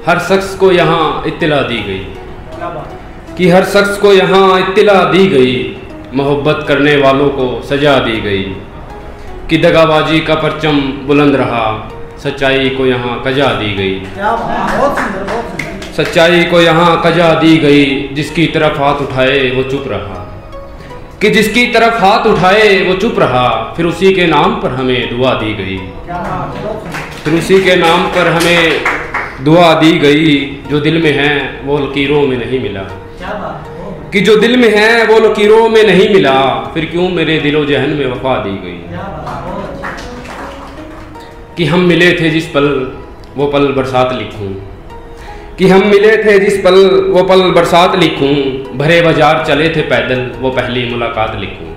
हर शख्स को यहाँ इत्तला दी गई, कि हर शख्स को यहाँ इत्तला दी गई, मोहब्बत करने वालों को सजा दी गई, कि दगाबाजी का परचम बुलंद रहा, सच्चाई को यहाँ कजा दी गई, सच्चाई को यहाँ कजा दी गई, जिसकी तरफ हाथ उठाए वो चुप रहा, कि जिसकी तरफ हाथ उठाए वो चुप रहा, फिर उसी के नाम पर हमें दुआ दी गई, फिर उसी के नाम पर हमें दुआ दी गई, जो दिल में है वो लकीरों में नहीं मिला, कि जो दिल में है वो लकीरों में नहीं मिला, फिर क्यों मेरे दिलो जहन में वफा दी गई, कि हम मिले थे जिस पल वो पल बरसात लिखूं, कि हम मिले थे जिस पल वो पल बरसात लिखूं, भरे बाजार चले थे पैदल वो पहली मुलाकात लिखूं,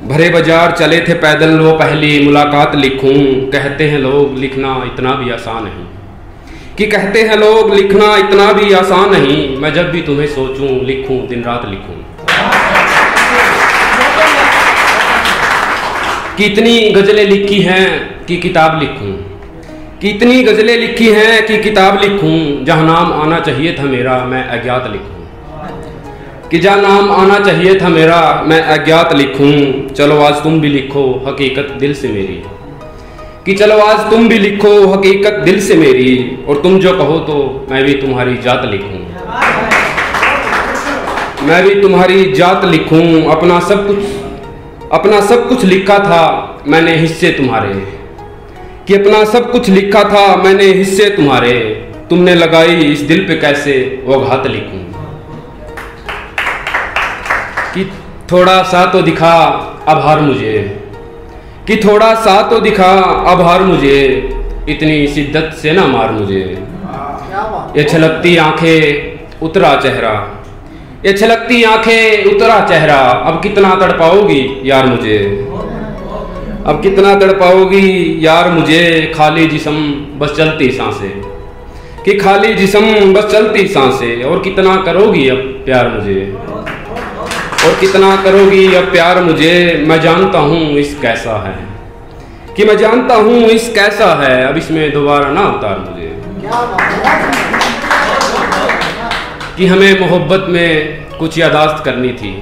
भरे बाजार चले थे पैदल वो पहली मुलाकात लिखूं, कहते हैं लोग लिखना इतना भी आसान नहीं, कि कहते हैं लोग लिखना इतना भी आसान नहीं, मैं जब भी तुम्हें सोचूं लिखूं दिन रात लिखूं, कि इतनी गज़लें लिखी हैं कि किताब लिखूं, कि इतनी गज़लें लिखी हैं कि किताब लिखूं, जहाँ नाम आना चाहिए था मेरा मैं अज्ञात लिखूं, कि जहाँ नाम आना चाहिए था मेरा मैं अज्ञात लिखूं, चलो आज तुम भी लिखो हकीकत दिल से मेरी, कि चलो आज तुम भी लिखो हकीकत दिल से मेरी, और तुम जो कहो तो मैं भी तुम्हारी जात लिखूं, मैं भी तुम्हारी जात लिखूं, अपना सब कुछ लिखा था मैंने हिस्से तुम्हारे, कि अपना सब कुछ लिखा था मैंने हिस्से तुम्हारे, तुमने लगाई इस दिल पे कैसे वो घात लिखूं, कि थोड़ा सा तो दिखा आभार मुझे, कि थोड़ा सा तो दिखा आभार मुझे, इतनी शिद्दत से ना मार मुझे, ये छलकती आंखें उतरा चेहरा, ये छलकती आंखें उतरा चेहरा, अब कितना तड़पाओगी यार मुझे, अब कितना तड़पाओगी यार मुझे, खाली जिस्म बस चलती सांसें, कि खाली जिस्म बस चलती सांसें, और कितना करोगी अब प्यार मुझे, और कितना करोगी अब प्यार मुझे, मैं जानता हूँ इस कैसा है, कि मैं जानता हूँ इस कैसा है, अब इसमें दोबारा ना उतार मुझे, कि हमें मोहब्बत में कुछ यादाश्त करनी थी,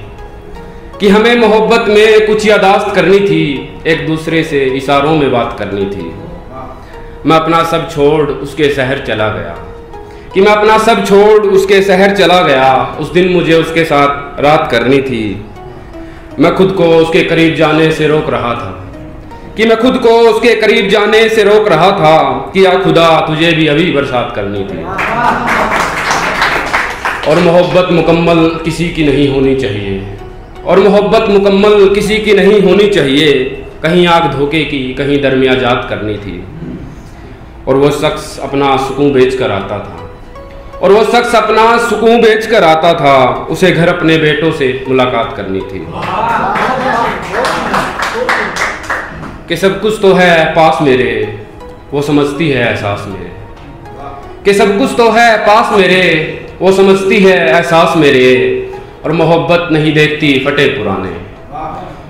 कि हमें मोहब्बत में कुछ यादाश्त करनी थी, एक दूसरे से इशारों में बात करनी थी, मैं अपना सब छोड़ उसके शहर चला गया, कि मैं अपना सब छोड़ उसके शहर चला गया, उस दिन मुझे उसके साथ रात करनी थी, मैं खुद को उसके करीब जाने से रोक रहा था, कि मैं खुद को उसके करीब जाने से रोक रहा था, कि या खुदा तुझे भी अभी बरसात करनी थी, और मोहब्बत मुकम्मल किसी की नहीं होनी चाहिए, और मोहब्बत मुकम्मल किसी की नहीं होनी चाहिए, कहीं आग धोखे की कहीं दरमियाजात करनी थी, और वो शख्स अपना सुकून बेच कर आता था, और वो शख्स अपना सुकून बेच कर आता था, उसे घर अपने बेटों से मुलाकात करनी थी, कि सब कुछ तो है पास मेरे वो समझती है एहसास मेरे, कि सब कुछ तो है पास मेरे वो समझती है एहसास मेरे, और मोहब्बत नहीं देखती फटे पुराने,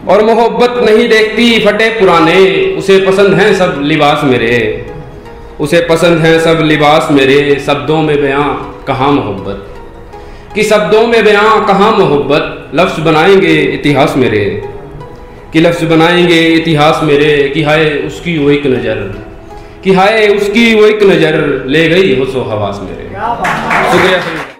और मोहब्बत नहीं देखती फटे पुराने, उसे पसंद हैं सब लिबास मेरे, उसे पसंद हैं सब लिबास मेरे, शब्दों में बयां कहाँ मोहब्बत, कि शब्दों में बयां कहाँ मोहब्बत, लफ्ज़ बनाएंगे इतिहास मेरे, कि लफ्ज़ बनाएंगे इतिहास मेरे, कि हाय उसकी वो एक नज़र, कि हाय उसकी वो एक नज़र ले गई होशो हवास मेरे। शुक्रिया।